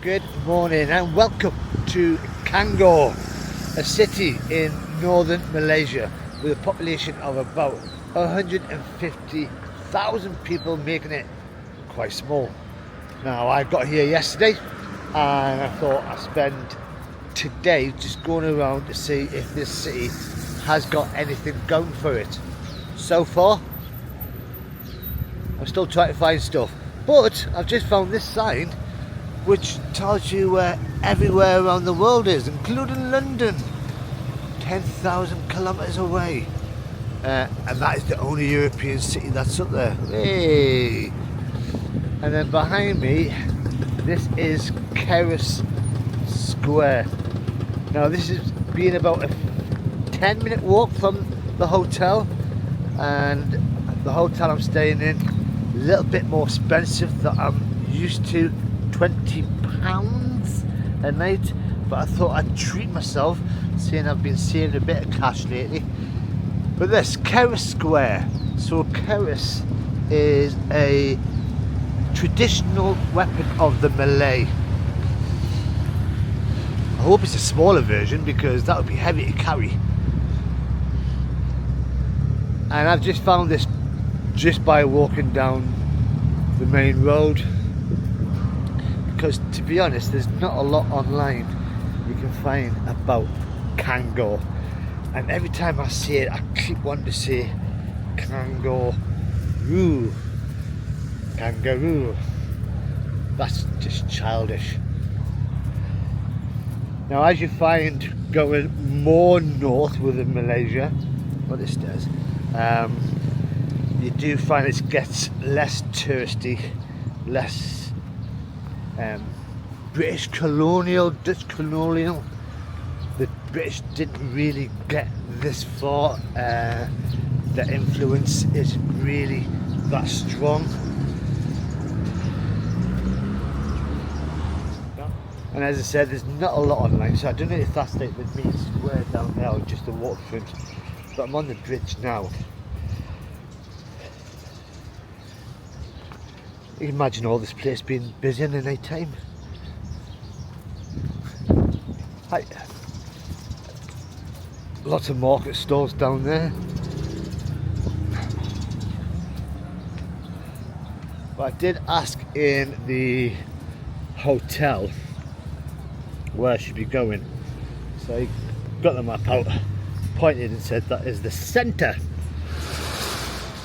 Good morning and welcome to Kangar, a city in northern Malaysia with a population of about 150,000 people, making it quite small. Now, I got here yesterday and I thought I'd spend today just going around to see if this city has got anything going for it. So far, I'm still trying to find stuff, but I've just found this sign which tells you where everywhere around the world is, including London, 10,000 kilometers away. And that is the only European city that's up there. Hey! And then behind me, this is Karis Square. Now this is being about a 10-minute walk from the hotel, and the hotel I'm staying in, a little bit more expensive than I'm used to, £20 a night, but I thought I'd treat myself, seeing I've been saving a bit of cash lately. But this Karis Square, so Karis is a traditional weapon of the Malay. I hope it's a smaller version because that would be heavy to carry. And I've just found this just by walking down the main road, because to be honest there's not a lot online you can find about Kangar, and every time I see it I keep wanting to say kangaroo. That's just childish. Now, as you find going more north within Malaysia, what this does, you do find it gets less touristy, less British colonial, Dutch colonial. The British didn't really get this far. The influence is really that strong. And as I said, there's not a lot online, so I don't know if that's like the main square down there or just the waterfront. But I'm on the bridge now. You can imagine all this place being busy in the night time. Hi. Lots of market stalls down there. But I did ask in the hotel where I should be going. So I got the map out, pointed and said that is the centre.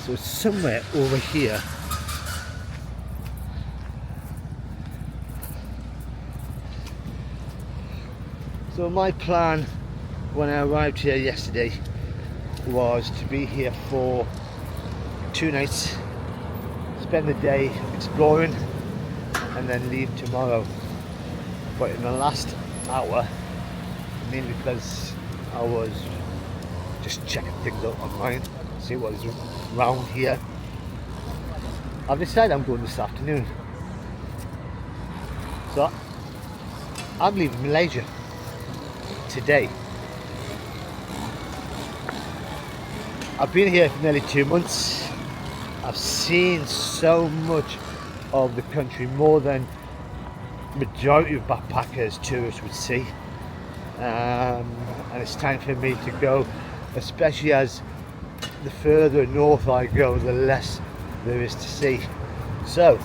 So it's somewhere over here. So my plan when I arrived here yesterday was to be here for 2 nights, spend the day exploring and then leave tomorrow. But in the last hour, mainly because I was just checking things out online, see what is around here, I've decided I'm going this afternoon. So I'm leaving Malaysia today. I've been here for nearly 2 months. I've seen so much of the country, more than majority of backpackers, tourists would see, and it's time for me to go, especially as the further north I go, the less there is to see. So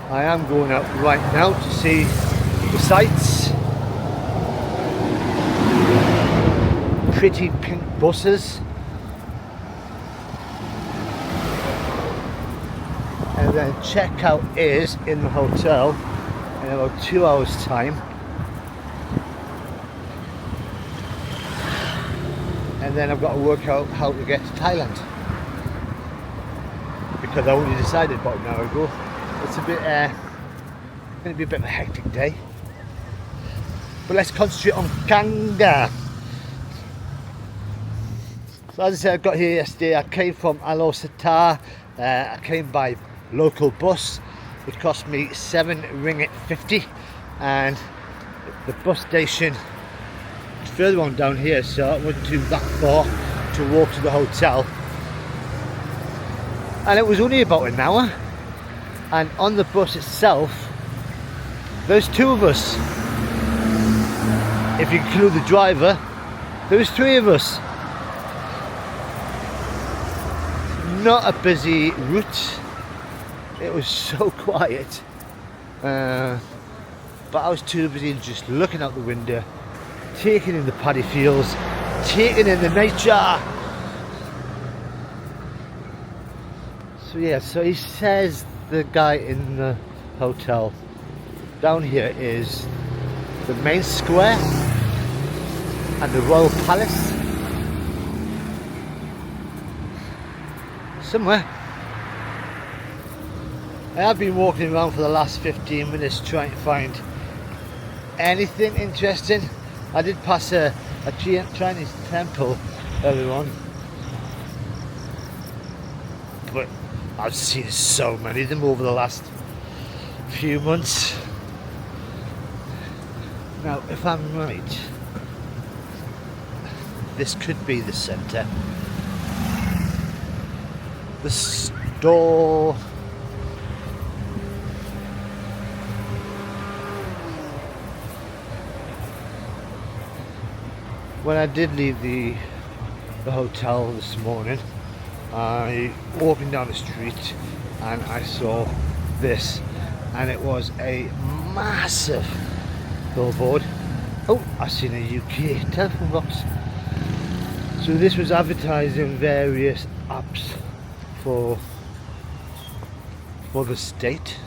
I am going out right now to see the sights. Pretty pink buses, and then checkout is in the hotel in about 2 hours time, and then I've got to work out how to get to Thailand, because I only decided about an hour ago. It's a bit going to be a bit of a hectic day, but let's concentrate on Kangar. So as I said, I got here yesterday. I came from Alor Setar. I came by local bus, which cost me 7 ringgit 50, and the bus station is further on down here, so it wasn't too that far to walk to the hotel. And it was only about an hour, and on the bus itself There's 2 of us. If you include the driver, there's 3 of us. Not a busy route. It was so quiet. But I was too busy just looking out the window, taking in the paddy fields, taking in the nature. So yeah, so he says, the guy in the hotel, down here is the main square and the Royal Palace. Somewhere. I have been walking around for the last 15 minutes trying to find anything interesting. I did pass a Chinese temple earlier on, but I've seen so many of them over the last few months. Now, if I'm right, this could be the centre. The store. When I did leave the hotel this morning, I walking down the street and I saw this, and it was a massive billboard. Oh, I seen a UK telephone box. So this was advertising various apps for the state.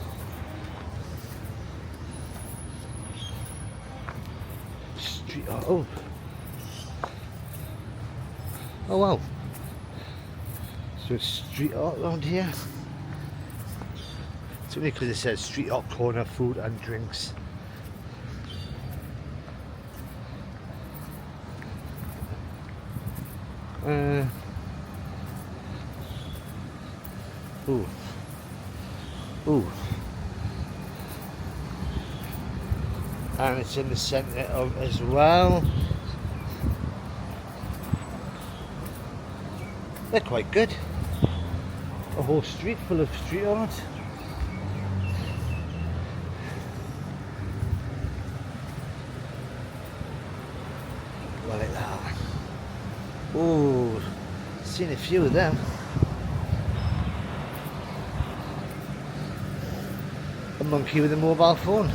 Street, oh wow. So it's street art around here. It's only because it says street art corner, food and drinks. Ooh. And it's in the centre of as well. They're quite good. A whole street full of street art. Like that. Ooh, seen a few of them. A monkey with a mobile phone.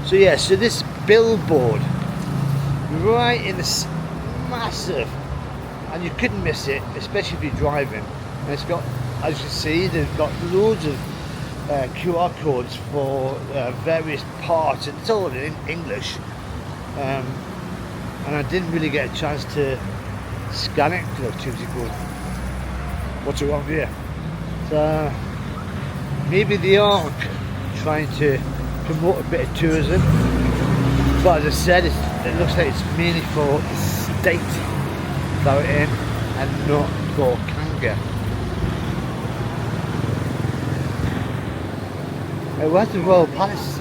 So yeah, so this billboard right in this massive, and you couldn't miss it, especially if you're driving. And it's got, as you see, they've got loads of QR codes for various parts, and it's all in English. And I didn't really get a chance to scan it because I was too busy going, what's wrong here? So maybe they are trying to promote a bit of tourism, but as I said, it looks like it's mainly for the state that we're in and not for Kangar. Where's the Royal Palace?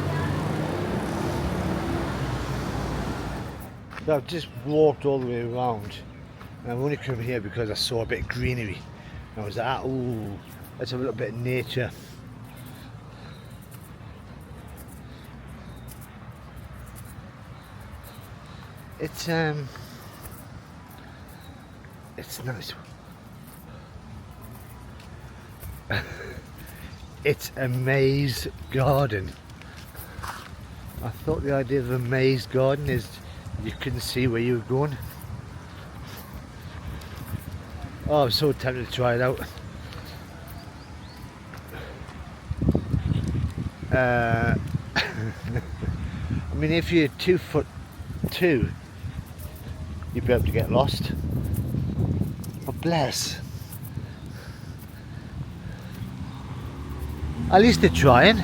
So I've just walked all the way around, and I've only come here because I saw a bit of greenery. And I was like, ooh, let's have a little bit of nature. It's nice. It's a maze garden. I thought the idea of a maze garden is you couldn't see where you were going. Oh, I'm so tempted to try it out. I mean, if you're 2'2", you'd be able to get lost. But bless. At least they're trying.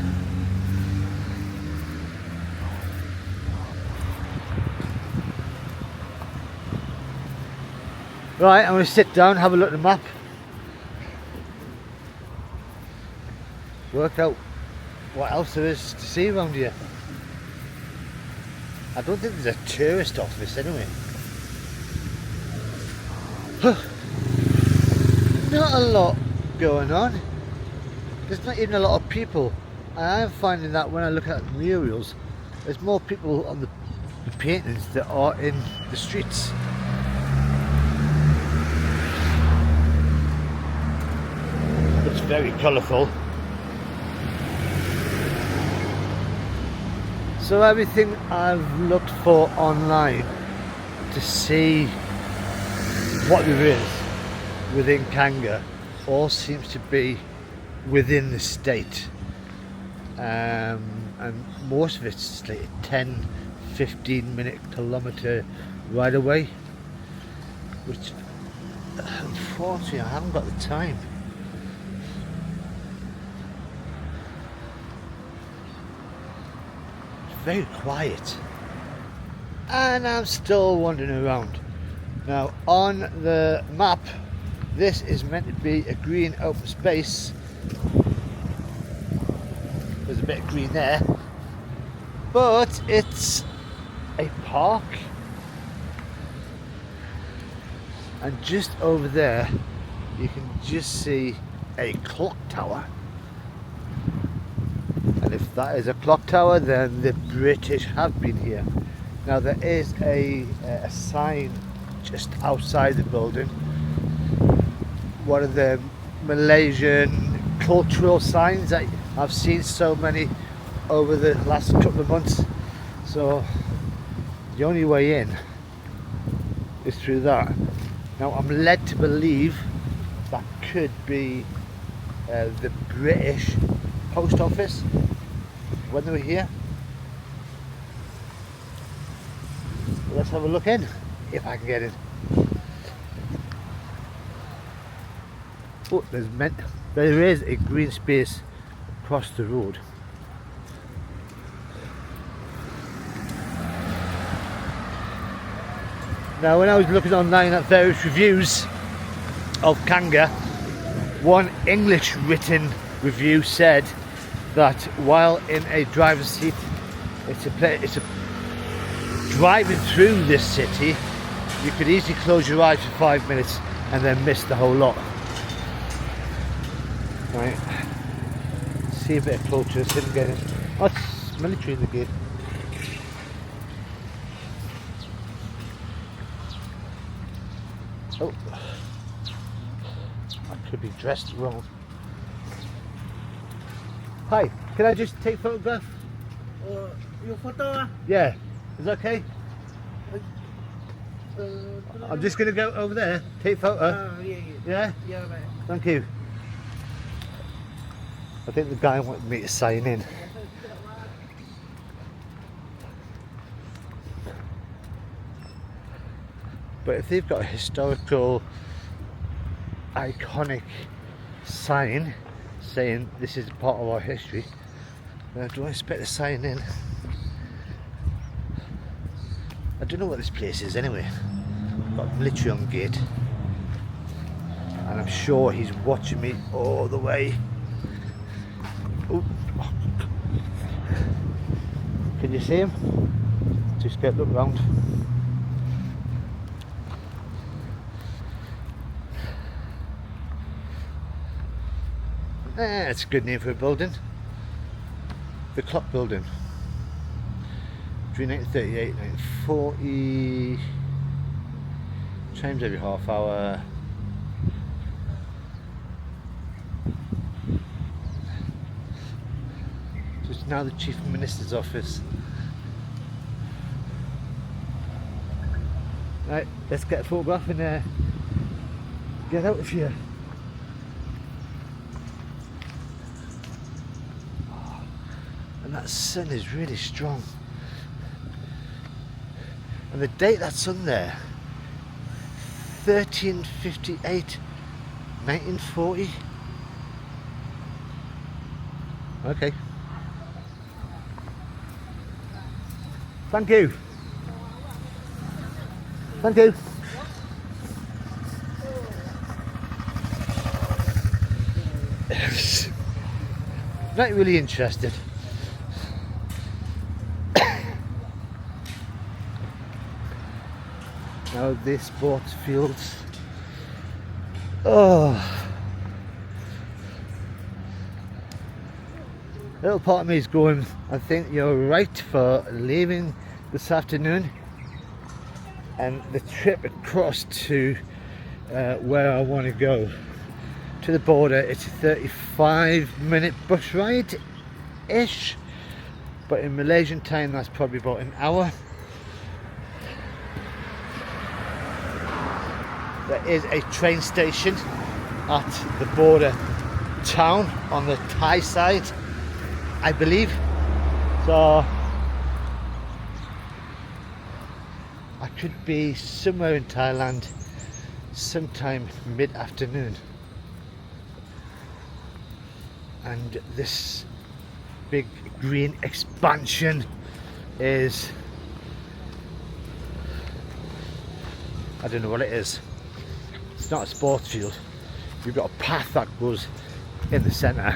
Right, I'm going to sit down, have a look at the map. Work out what else there is to see around here. I don't think there's a tourist office anyway. Not a lot going on. There's not even a lot of people. I am finding that when I look at murals, there's more people on the paintings that are in the streets. It's very colourful. So everything I've looked for online to see what there is within Kangar all seems to be within the state, and most of it's like a 10-15 minute kilometre ride away, which unfortunately I haven't got the time. It's very quiet and I'm still wandering around. Now on the map this is meant to be a green open space. There's a bit of green there, but it's a park, and just over there you can just see a clock tower, and if that is a clock tower then the British have been here. Now there is a sign just outside the building, one of the Malaysian cultural signs that I've seen so many over the last couple of months. So the only way in is through that. Now I'm led to believe that could be the British post office when they were here. Let's have a look in, if I can get in. Oh, there is a green space across the road. Now when I was looking online at various reviews of Kangar, one English written review said that while in a driver's seat, driving through this city, you could easily close your eyes for 5 minutes and then miss the whole lot. Right, see a bit closer, see if we get it. Oh, it's military in the gate. Oh, I could be dressed wrong. Hi, can I just take a photograph? Your photo? Yeah, is that okay? I'm just going to go over there, take a photo. Yeah? Yeah, right. Thank you. I think the guy wanted me to sign in. But if they've got a historical, iconic sign saying this is part of our history, do I expect to sign in? I don't know what this place is anyway. I've got military on the gate, and I'm sure he's watching me all the way. Oh. Can you see him? Just get a look round. It's a good name for a building. The Clock Building. Between 1938 and 1940. Chimes every half hour. Just now the Chief Minister's office. Right, let's get a photograph and get out of here. And that sun is really strong. And the date that's on there, 1358, 1940. Okay. Thank you. Thank you. Not really interested. Now this sports fields, Oh, little part of me is going, I think you're right for leaving this afternoon, and the trip across to where I want to go, to the border. It's a 35-minute bus ride ish, but in Malaysian time that's probably about an hour. There is a train station at the border town on the Thai side, I believe. So I could be somewhere in Thailand sometime mid-afternoon. And this big green expansion is, I don't know what it is. It's not a sports field. You've got a path that goes in the centre.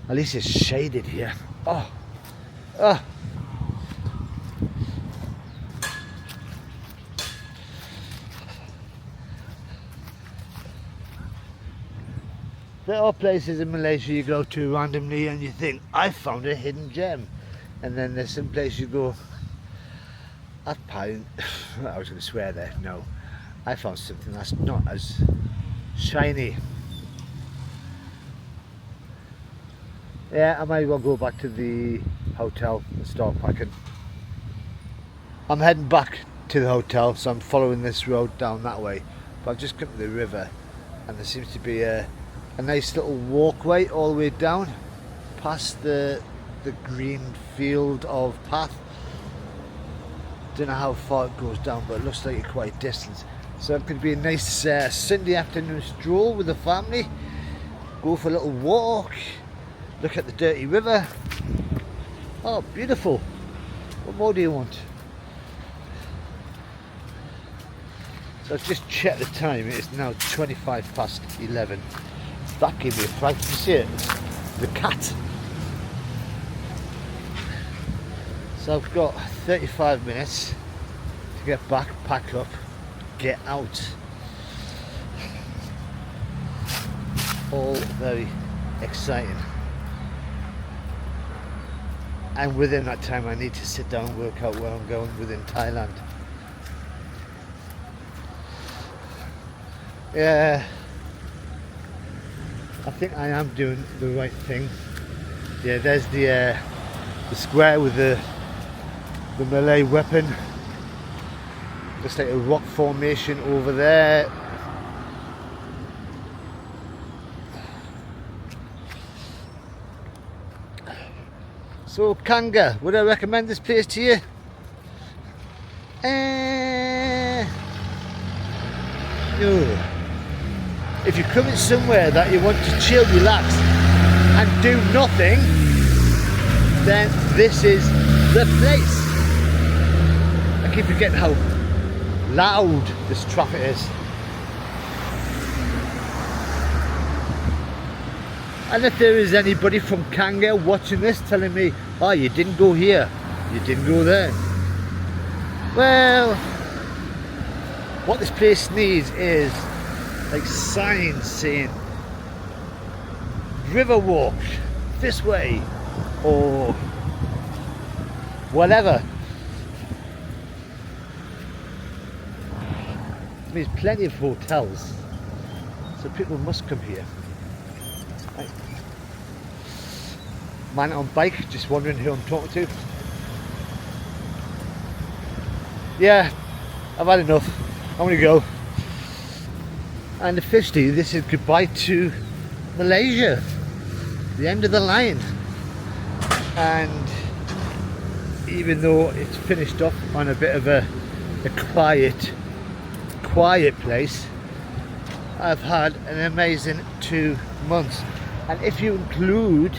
At least it's shaded here. Oh. There are places in Malaysia you go to randomly and you think, I found a hidden gem. And then there's some place you go, I was going to swear there, no. I found something that's not as shiny. Yeah, I might as well go back to the hotel and start packing. I'm heading back to the hotel, so I'm following this road down that way. But I've just come to the river and there seems to be a nice little walkway all the way down past the green field of path. Don't know how far it goes down, but it looks like it's quite a distance. So it could be a nice Sunday afternoon stroll with the family. Go for a little walk, look at the dirty river. Oh, beautiful. What more do you want? So I've just checked the time. It is now 11:25. That gave me a fright. You see it? The cat. So I've got 35 minutes to get back, pack up, get out. All very exciting. And within that time I need to sit down and work out where I'm going within Thailand. Yeah, I think I am doing the right thing. Yeah, there's the square with the Malay weapon. Just like a rock formation over there. So Kangar, would I recommend this place to you? No. If you're coming somewhere that you want to chill, relax and do nothing, then this is the place. I keep forgetting how loud this traffic is. And if there is anybody from Kangar watching this telling me, oh, you didn't go here, you didn't go there. Well, what this place needs is like signs saying river walk this way or whatever. There's plenty of hotels, so people must come here. Right. Man on bike, just wondering who I'm talking to. Yeah, I've had enough. I'm gonna go. And officially, this is goodbye to Malaysia, the end of the line. And even though it's finished off on a bit of a quiet place, I've had an amazing 2 months. And if you include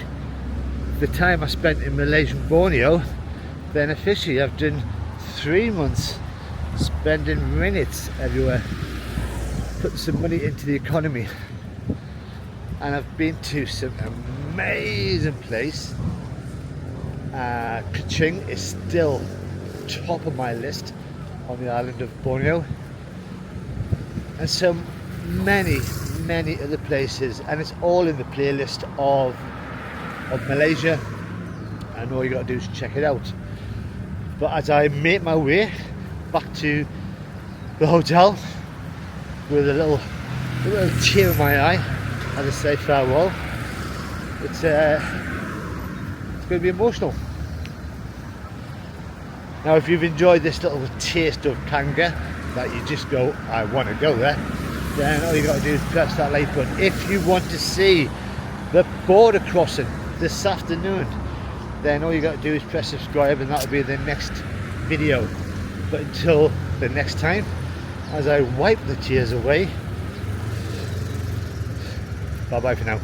the time I spent in Malaysian Borneo, then officially I've done 3 months spending ringgits everywhere, putting some money into the economy. And I've been to some amazing place, Kuching is still top of my list on the island of Borneo, and so many other places, and it's all in the playlist of Malaysia, and all you got to do is check it out. But as I make my way back to the hotel with a little tear in my eye as I say farewell, it's going to be emotional. Now, if you've enjoyed this little taste of Kangar, that you just go, I want to go there, then all you got to do is press that like button. If you want to see the border crossing this afternoon, then all you got to do is press subscribe, and that'll be the next video. But until the next time, as I wipe the tears away, bye bye for now.